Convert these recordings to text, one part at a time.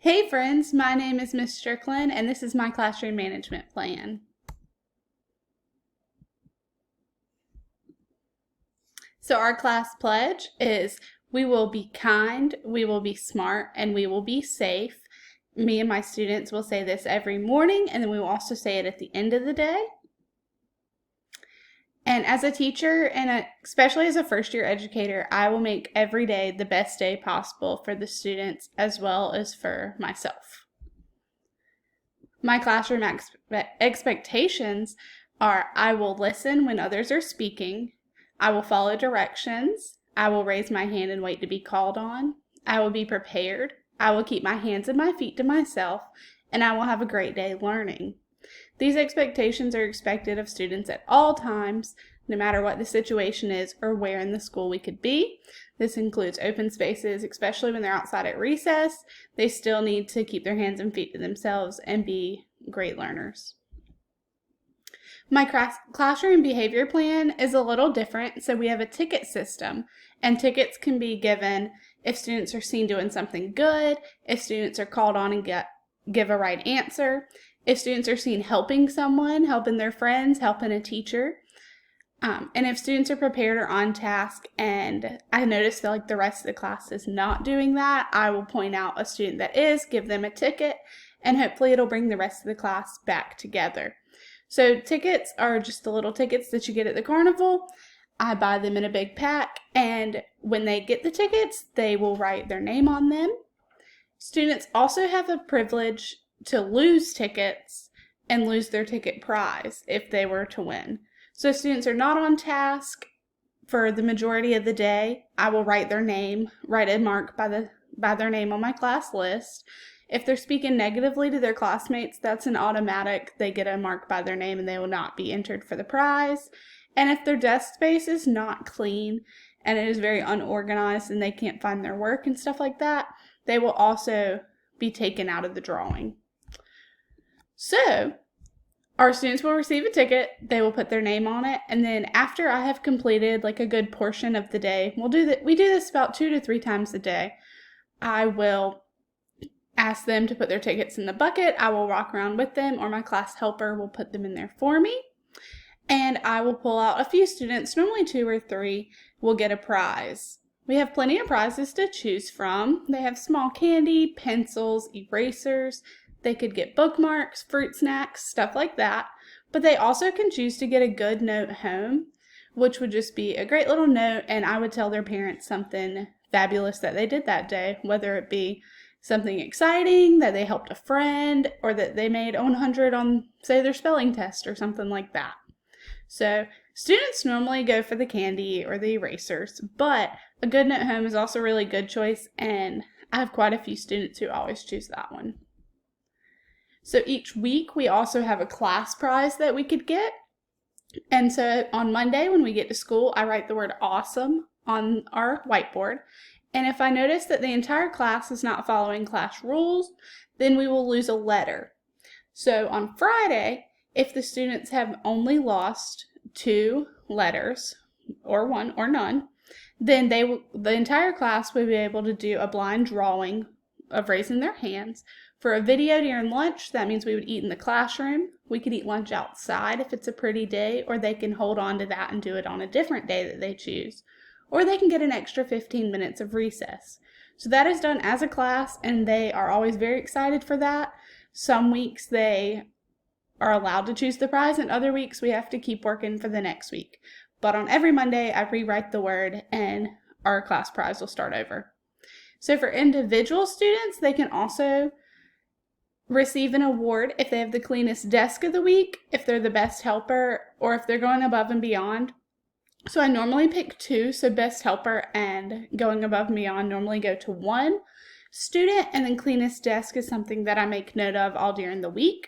Hey friends, my name is Miss Strickland and this is my classroom management plan. So our class pledge is we will be kind, we will be smart, and we will be safe. Me and my students will say this every morning, and then we will also say it at the end of the day. And as a teacher, and especially as a first-year educator, I will make every day the best day possible for the students as well as for myself. My classroom expectations are I will listen when others are speaking, I will follow directions, I will raise my hand and wait to be called on, I will be prepared, I will keep my hands and my feet to myself, and I will have a great day learning. These expectations are expected of students at all times, no matter what the situation is or where in the school we could be. This includes open spaces, especially when they're outside at recess. They still need to keep their hands and feet to themselves and be great learners. My classroom behavior plan is a little different. So we have a ticket system, and tickets can be given if students are seen doing something good, if students are called on and give a right answer, if students are seen helping someone, helping their friends, helping a teacher. And if students are prepared or on task and I notice that like the rest of the class is not doing that, I will point out a student that is, give them a ticket, and hopefully it'll bring the rest of the class back together. So tickets are just the little tickets that you get at the carnival. I buy them in a big pack, and when they get the tickets, they will write their name on them. Students also have the privilege to lose tickets and lose their ticket prize if they were to win. So students are not on task for the majority of the day. I will write their name, write a mark by their name on my class list. If they're speaking negatively to their classmates, that's an automatic. They get a mark by their name and they will not be entered for the prize. And if their desk space is not clean and it is very unorganized and they can't find their work and stuff like that, they will also be taken out of the drawing. So, our students will receive a ticket, they will put their name on it, and then after I have completed like a good portion of the day, we do this about 2 to 3 times a day, I will ask them to put their tickets in the bucket, I will walk around with them, or my class helper will put them in there for me, and I will pull out a few students, normally 2 or 3, will get a prize. We have plenty of prizes to choose from. They have small candy, pencils, erasers. They could get bookmarks, fruit snacks, stuff like that. But they also can choose to get a good note home, which would just be a great little note, and I would tell their parents something fabulous that they did that day, whether it be something exciting, that they helped a friend, or that they made 100 on, say, their spelling test or something like that. So students normally go for the candy or the erasers, but a good note home is also a really good choice, and I have quite a few students who always choose that one. So each week we also have a class prize that we could get. And so on Monday when we get to school, I write the word awesome on our whiteboard. And if I notice that the entire class is not following class rules, then we will lose a letter. So on Friday, if the students have only lost 2 letters, or 1 or none, then the entire class will be able to do a blind drawing of raising their hands. For a video during lunch, that means we would eat in the classroom. We could eat lunch outside if it's a pretty day, or they can hold on to that and do it on a different day that they choose. Or they can get an extra 15 minutes of recess. So that is done as a class, and they are always very excited for that. Some weeks they are allowed to choose the prize, and other weeks we have to keep working for the next week. But on every Monday, I rewrite the word, and our class prize will start over. So for individual students, they can also receive an award if they have the cleanest desk of the week, if they're the best helper, or if they're going above and beyond. So I normally pick 2, so best helper and going above and beyond normally go to 1 student, and then cleanest desk is something that I make note of all during the week.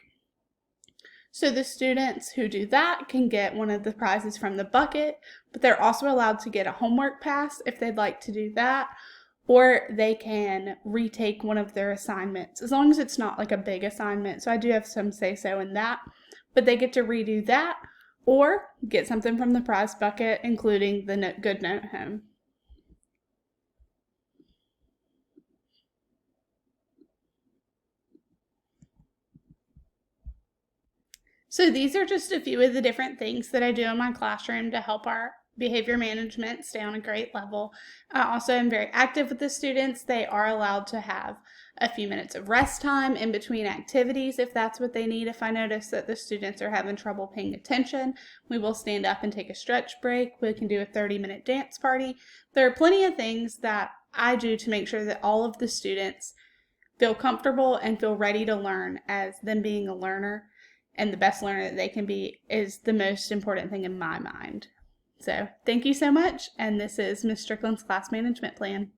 So the students who do that can get one of the prizes from the bucket, but they're also allowed to get a homework pass if they'd like to do that, or they can retake one of their assignments, as long as it's not like a big assignment. So I do have some say-so in that, but they get to redo that or get something from the prize bucket, including the good note home. So these are just a few of the different things that I do in my classroom to help our behavior management stay on a great level. I also am very active with the students. They are allowed to have a few minutes of rest time in between activities if that's what they need. If I notice that the students are having trouble paying attention, we will stand up and take a stretch break. We can do a 30-minute dance party. There are plenty of things that I do to make sure that all of the students feel comfortable and feel ready to learn, as them being a learner and the best learner that they can be is the most important thing in my mind. So thank you so much, and this is Ms. Strickland's Class Management Plan.